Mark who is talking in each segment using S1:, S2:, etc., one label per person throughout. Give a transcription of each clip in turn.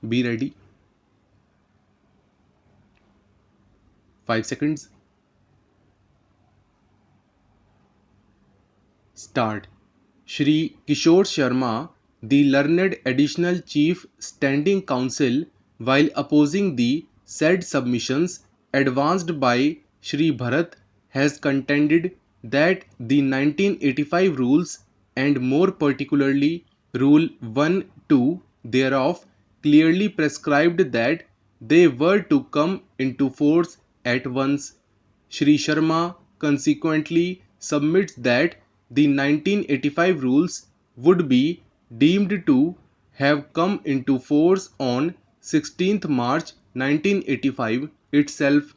S1: Be ready. 5 seconds. Start. Shri Kishore Sharma, the learned additional chief standing counsel, while opposing the said submissions advanced by Shri Bharat, has contended that the 1985 rules, and more particularly Rule 1-2 thereof, clearly prescribed that they were to come into force at once. Shri Sharma consequently submits that the 1985 rules would be deemed to have come into force on 16th March 1985 itself,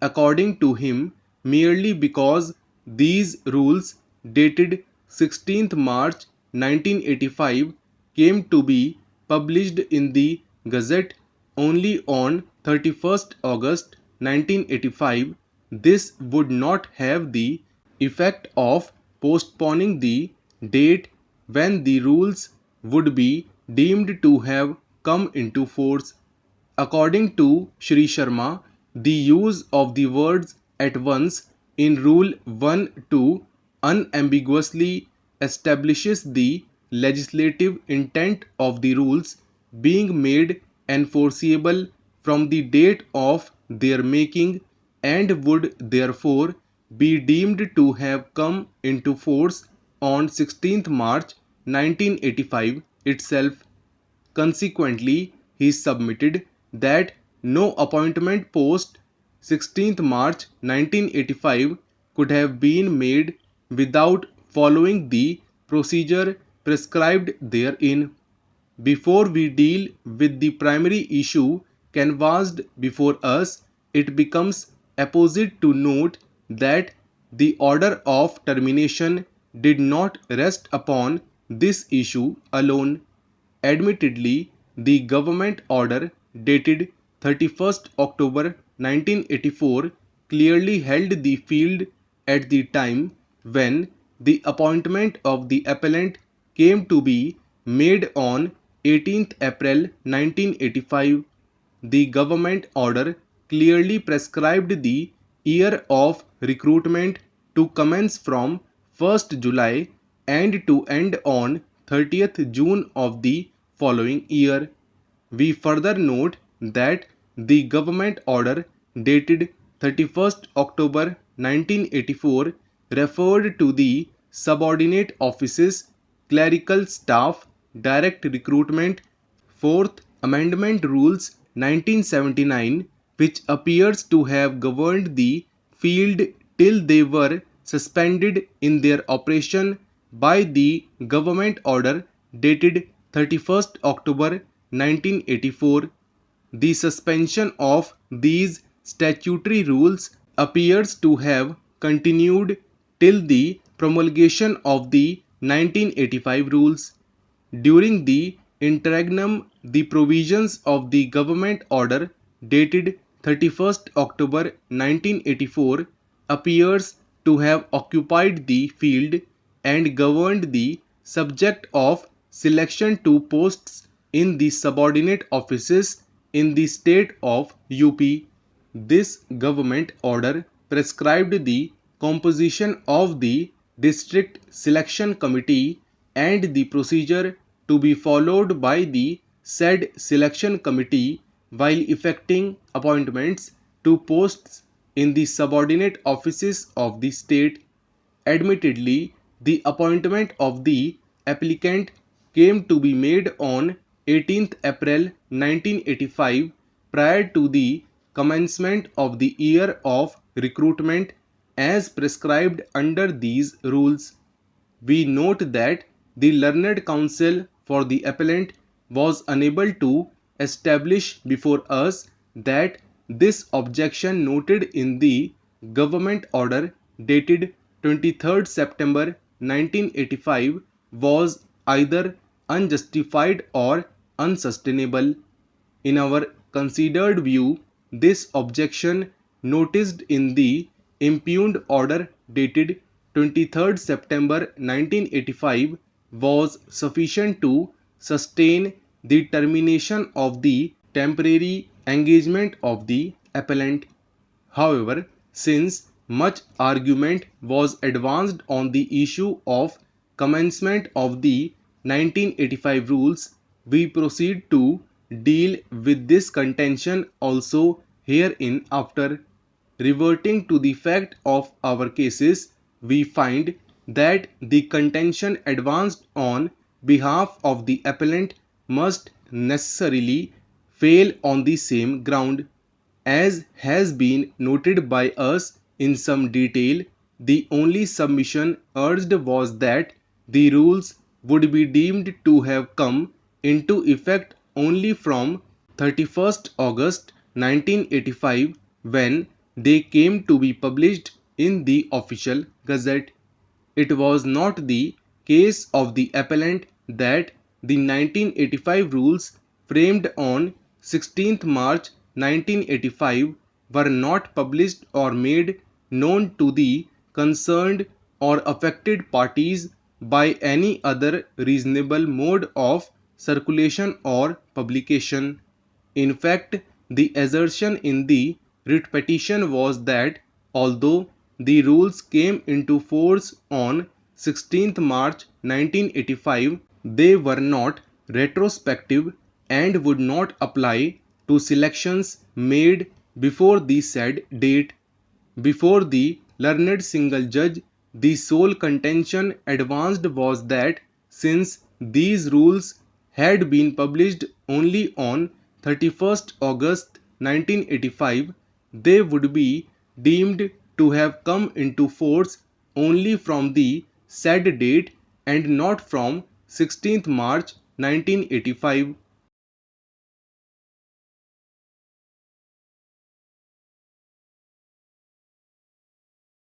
S1: according to him, merely because these rules dated 16th March 1985 came to be published in the Gazette only on 31st August 1985. This would not have the effect of postponing the date when the rules would be deemed to have come into force. According to Shri Sharma, the use of the words at once in Rule 1-2 unambiguously establishes the legislative intent of the rules being made enforceable from the date of their making, and would therefore be deemed to have come into force on 16th March 1985 itself. Consequently, he submitted that no appointment post 16th March 1985 could have been made without following the procedure prescribed therein. Before we deal with the primary issue canvassed before us, it becomes apposite to note that the order of termination did not rest upon this issue alone. Admittedly, the government order dated 31st October 1984 clearly held the field at the time when the appointment of the appellant came to be made on 18th April 1985. The government order clearly prescribed the year of recruitment to commence from 1st July and to end on 30th June of the following year. We further note that the government order dated 31st October 1984 referred to the subordinate offices, clerical staff, direct recruitment, Fourth Amendment Rules 1979, which appears to have governed the field till they were suspended in their operation by the government order dated 31st October 1984. The suspension of these statutory rules appears to have continued till the promulgation of the 1985 rules. During the interregnum, the provisions of the government order dated 31st October 1984 appears to have occupied the field and governed the subject of selection to posts in the subordinate offices in the state of UP. This government order prescribed the composition of the district selection committee and the procedure to be followed by the said selection committee while effecting appointments to posts in the subordinate offices of the state. Admittedly, the appointment of the applicant came to be made on 18th April 1985 prior to the commencement of the year of recruitment as prescribed under these rules. We note that the learned counsel for the appellant was unable to establish before us that this objection noted in the government order dated 23rd September 1985 was either unjustified or unsustainable. In our considered view, this objection noticed in the impugned order dated 23rd September 1985 was sufficient to sustain the termination of the temporary engagement of the appellant. However, since much argument was advanced on the issue of commencement of the 1985 rules, we proceed to deal with this contention also hereinafter. Reverting to the fact of our cases, we find that the contention advanced on behalf of the appellant must necessarily fail on the same ground. As has been noted by us in some detail, the only submission urged was that the rules would be deemed to have come into effect only from 31st August 1985 when they came to be published in the official gazette. It was not the case of the appellant that the 1985 rules framed on 16th March 1985 were not published or made known to the concerned or affected parties by any other reasonable mode of circulation or publication. In fact, the assertion in the writ petition was that although the rules came into force on 16th March 1985, they were not retrospective and would not apply to selections made before the said date. Before the learned single judge, the sole contention advanced was that since these rules had been published only on 31st August 1985, they would be deemed to have come into force only from the said date and not from 16th March 1985.